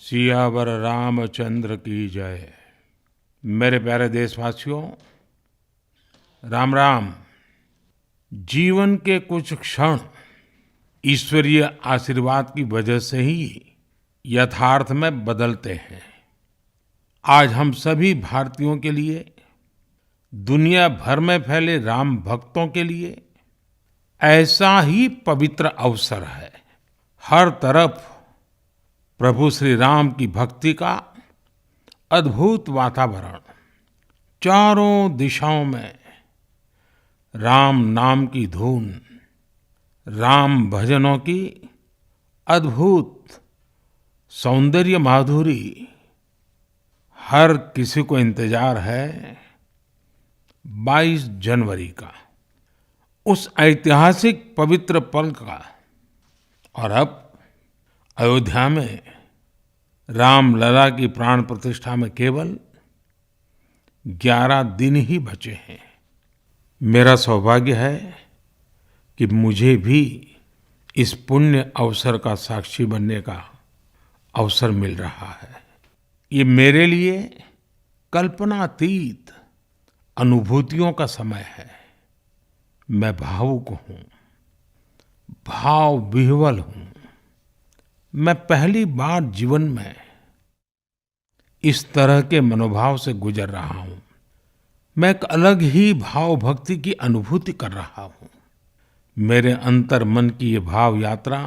सियावर रामचंद्र की जय। मेरे प्यारे देशवासियों, राम राम। जीवन के कुछ क्षण ईश्वरीय आशीर्वाद की वजह से ही यथार्थ में बदलते हैं। आज हम सभी भारतीयों के लिए, दुनिया भर में फैले राम भक्तों के लिए ऐसा ही पवित्र अवसर है। हर तरफ प्रभु श्री राम की भक्ति का अद्भुत वातावरण, चारों दिशाओं में राम नाम की धुन, राम भजनों की अद्भुत सौंदर्य माधुरी। हर किसी को इंतजार है 22 जनवरी का, उस ऐतिहासिक पवित्र पल का। और अब अयोध्या में रामलला की प्राण प्रतिष्ठा में केवल 11 दिन ही बचे हैं। मेरा सौभाग्य है कि मुझे भी इस पुण्य अवसर का साक्षी बनने का अवसर मिल रहा है। ये मेरे लिए कल्पनातीत अनुभूतियों का समय है। मैं भावुक हूँ, भाव विह्वल हूँ। मैं पहली बार जीवन में इस तरह के मनोभाव से गुजर रहा हूँ। मैं एक अलग ही भाव भक्ति की अनुभूति कर रहा हूँ। मेरे अंतर मन की ये भाव यात्रा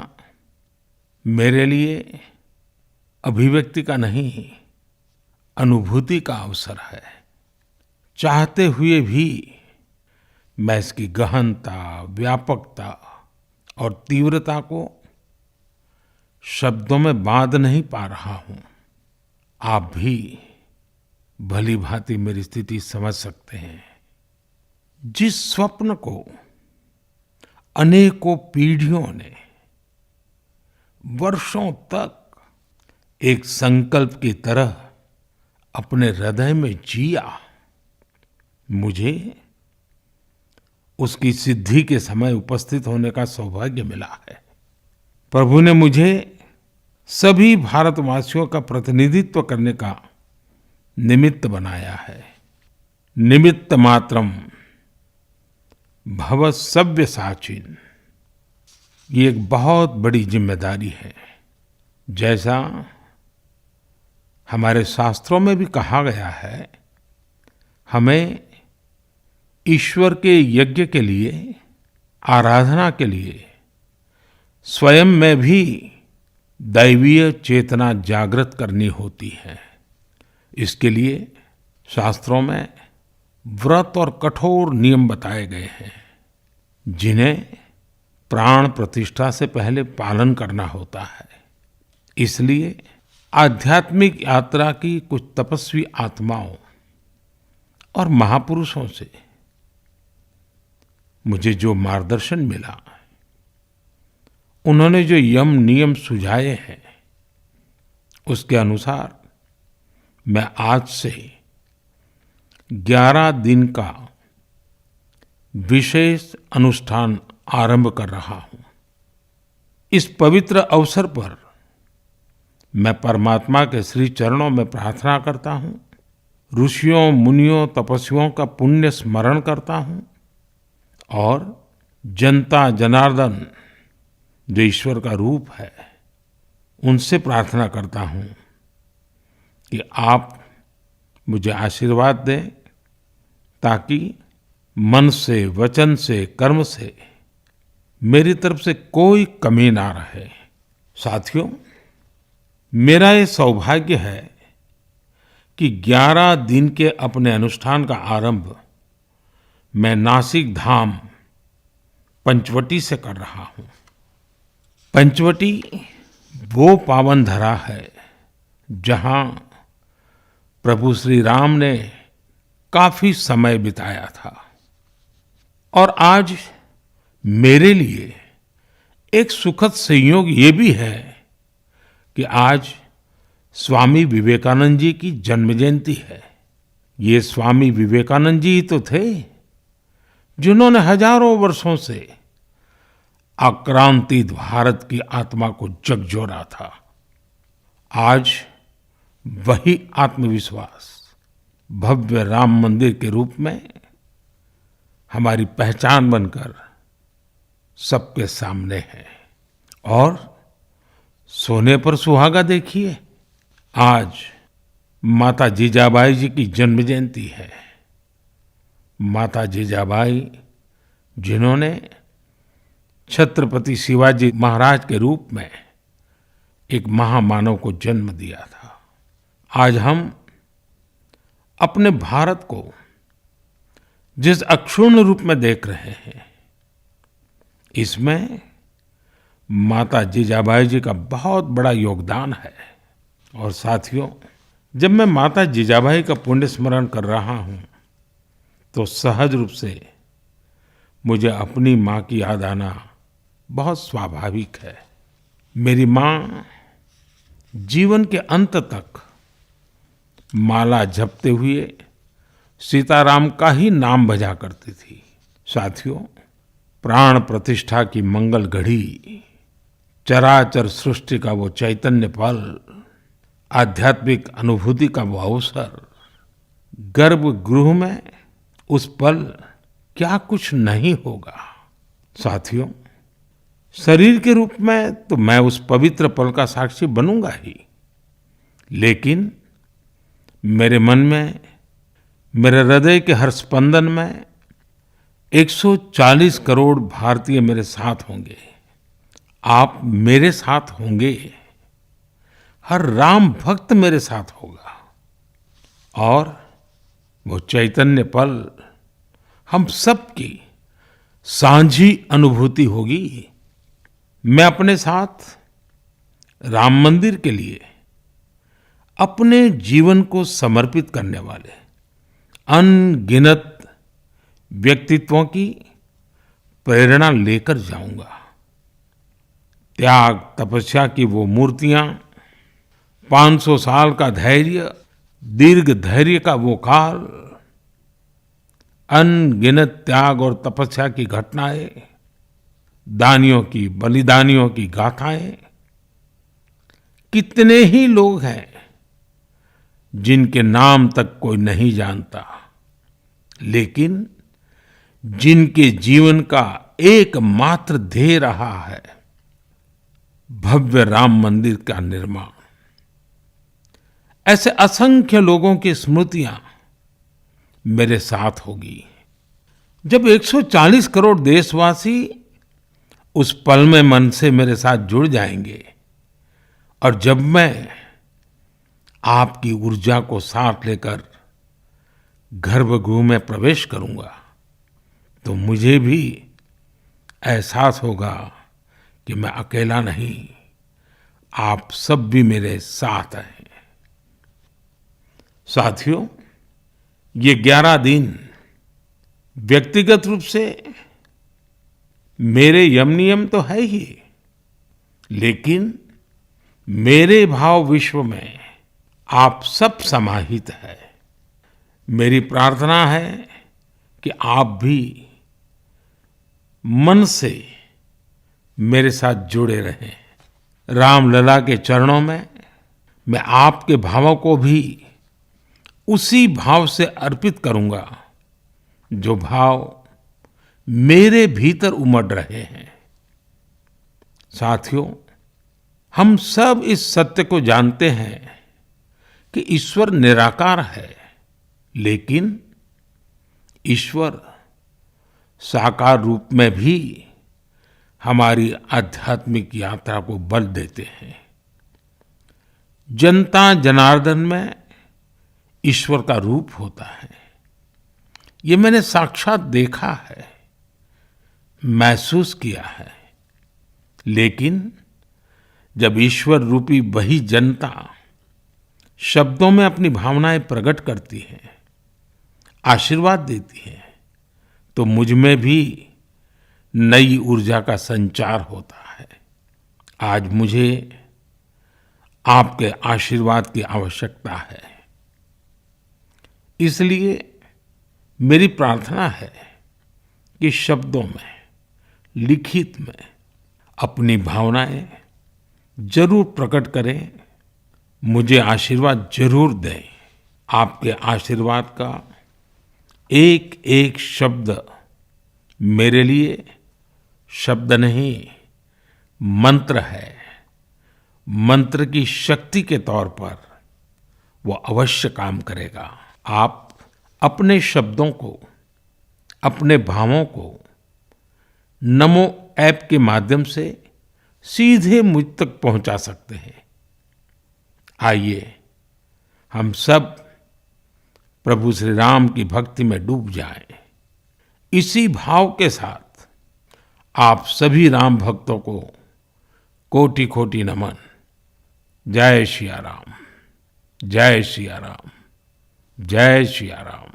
मेरे लिए अभिव्यक्ति का नहीं, अनुभूति का अवसर है। चाहते हुए भी मैं इसकी गहनता, व्यापकता और तीव्रता को शब्दों में बांध नहीं पा रहा हूं। आप भी भली भांति मेरी स्थिति समझ सकते हैं। जिस स्वप्न को अनेकों पीढ़ियों ने वर्षों तक एक संकल्प की तरह अपने हृदय में जिया, मुझे उसकी सिद्धि के समय उपस्थित होने का सौभाग्य मिला है। प्रभु ने मुझे सभी भारतवासियों का प्रतिनिधित्व करने का निमित्त बनाया है। निमित्त मात्रम भव सव्यसाचिन। ये एक बहुत बड़ी जिम्मेदारी है। जैसा हमारे शास्त्रों में भी कहा गया है, हमें ईश्वर के यज्ञ के लिए, आराधना के लिए स्वयं में भी दैवीय चेतना जागृत करनी होती है। इसके लिए शास्त्रों में व्रत और कठोर नियम बताए गए हैं, जिन्हें प्राण प्रतिष्ठा से पहले पालन करना होता है। इसलिए आध्यात्मिक यात्रा की कुछ तपस्वी आत्माओं और महापुरुषों से मुझे जो मार्गदर्शन मिला, उन्होंने जो यम नियम सुझाए हैं, उसके अनुसार मैं आज से 11 दिन का विशेष अनुष्ठान आरंभ कर रहा हूँ। इस पवित्र अवसर पर मैं परमात्मा के श्री चरणों में प्रार्थना करता हूँ, ऋषियों, मुनियों, तपस्वियों का पुण्य स्मरण करता हूँ और जनता जनार्दन, जो ईश्वर का रूप है, उनसे प्रार्थना करता हूँ कि आप मुझे आशीर्वाद दें, ताकि मन से, वचन से, कर्म से मेरी तरफ से कोई कमी ना रहे। साथियों, मेरा ये सौभाग्य है कि 11 दिन के अपने अनुष्ठान का आरंभ मैं नासिक धाम पंचवटी से कर रहा हूँ। पंचवटी वो पावन धरा है जहाँ प्रभु श्री राम ने काफी समय बिताया था। और आज मेरे लिए एक सुखद संयोग ये भी है कि आज स्वामी विवेकानंद जी की जन्म जयंती है। ये स्वामी विवेकानंद जी ही तो थे जिन्होंने हजारों वर्षों से आक्रांतित भारत की आत्मा को झकझोरा था। आज वही आत्मविश्वास भव्य राम मंदिर के रूप में हमारी पहचान बनकर सबके सामने है। और सोने पर सुहागा देखिए, आज माता जीजाबाई जी की जन्म जयंती है। माता जीजाबाई जिन्होंने छत्रपति शिवाजी महाराज के रूप में एक महामानव को जन्म दिया था। आज हम अपने भारत को जिस अक्षुण्ण रूप में देख रहे हैं, इसमें माता जीजाबाई जी का बहुत बड़ा योगदान है। और साथियों, जब मैं माता जीजाबाई का पुण्य स्मरण कर रहा हूँ तो सहज रूप से मुझे अपनी माँ की याद आना बहुत स्वाभाविक है। मेरी माँ जीवन के अंत तक माला जपते हुए सीताराम का ही नाम भजा करती थी। साथियों, प्राण प्रतिष्ठा की मंगल घड़ी, चराचर सृष्टि का वो चैतन्य पल, आध्यात्मिक अनुभूति का वो अवसर, गर्भगृह में उस पल क्या कुछ नहीं होगा। साथियों, शरीर के रूप में तो मैं उस पवित्र पल का साक्षी बनूंगा ही, लेकिन मेरे मन में, मेरे हृदय के हर स्पंदन में 140 करोड़ भारतीय मेरे साथ होंगे। आप मेरे साथ होंगे, हर राम भक्त मेरे साथ होगा और वो चैतन्य पल हम सबकी साझी अनुभूति होगी। मैं अपने साथ राम मंदिर के लिए अपने जीवन को समर्पित करने वाले अनगिनत व्यक्तित्वों की प्रेरणा लेकर जाऊंगा। त्याग तपस्या की वो मूर्तियां, 500 साल का धैर्य, दीर्घ धैर्य का वो काल, अनगिनत त्याग और तपस्या की घटनाएं, दानियों की, बलिदानियों की गाथाएं, कितने ही लोग हैं जिनके नाम तक कोई नहीं जानता, लेकिन जिनके जीवन का एकमात्र ध्येय रहा है भव्य राम मंदिर का निर्माण। ऐसे असंख्य लोगों की स्मृतियां मेरे साथ होगी। जब 140 करोड़ देशवासी उस पल में मन से मेरे साथ जुड़ जाएंगे और जब मैं आपकी ऊर्जा को साथ लेकर गर्भगृह में प्रवेश करूंगा तो मुझे भी एहसास होगा कि मैं अकेला नहीं, आप सब भी मेरे साथ हैं। साथियों, ये 11 दिन व्यक्तिगत रूप से मेरे यम नियम तो है ही, लेकिन मेरे भाव विश्व में आप सब समाहित है। मेरी प्रार्थना है कि आप भी मन से मेरे साथ जुड़े रहें। रामलला के चरणों में मैं आपके भावों को भी उसी भाव से अर्पित करूंगा जो भाव मेरे भीतर उमड़ रहे हैं। साथियों, हम सब इस सत्य को जानते हैं कि ईश्वर निराकार है, लेकिन ईश्वर साकार रूप में भी हमारी आध्यात्मिक यात्रा को बल देते हैं। जनता जनार्दन में ईश्वर का रूप होता है, ये मैंने साक्षात देखा है, महसूस किया है। लेकिन जब ईश्वर रूपी वही जनता शब्दों में अपनी भावनाएं प्रकट करती है, आशीर्वाद देती है, तो मुझ में भी नई ऊर्जा का संचार होता है। आज मुझे आपके आशीर्वाद की आवश्यकता है, इसलिए मेरी प्रार्थना है कि शब्दों में, लिखित में अपनी भावनाएं जरूर प्रकट करें मुझे आशीर्वाद जरूर दें। आपके आशीर्वाद का एक एक शब्द मेरे लिए शब्द नहीं, मंत्र है। मंत्र की शक्ति के तौर पर वो अवश्य काम करेगा। आप अपने शब्दों को, अपने भावों को नमो ऐप के माध्यम से सीधे मुझ तक पहुंचा सकते हैं। आइए हम सब प्रभु श्री राम की भक्ति में डूब जाएं। इसी भाव के साथ आप सभी राम भक्तों को कोटि कोटि नमन। जय सिया राम, जय सिया राम, जय सिया राम।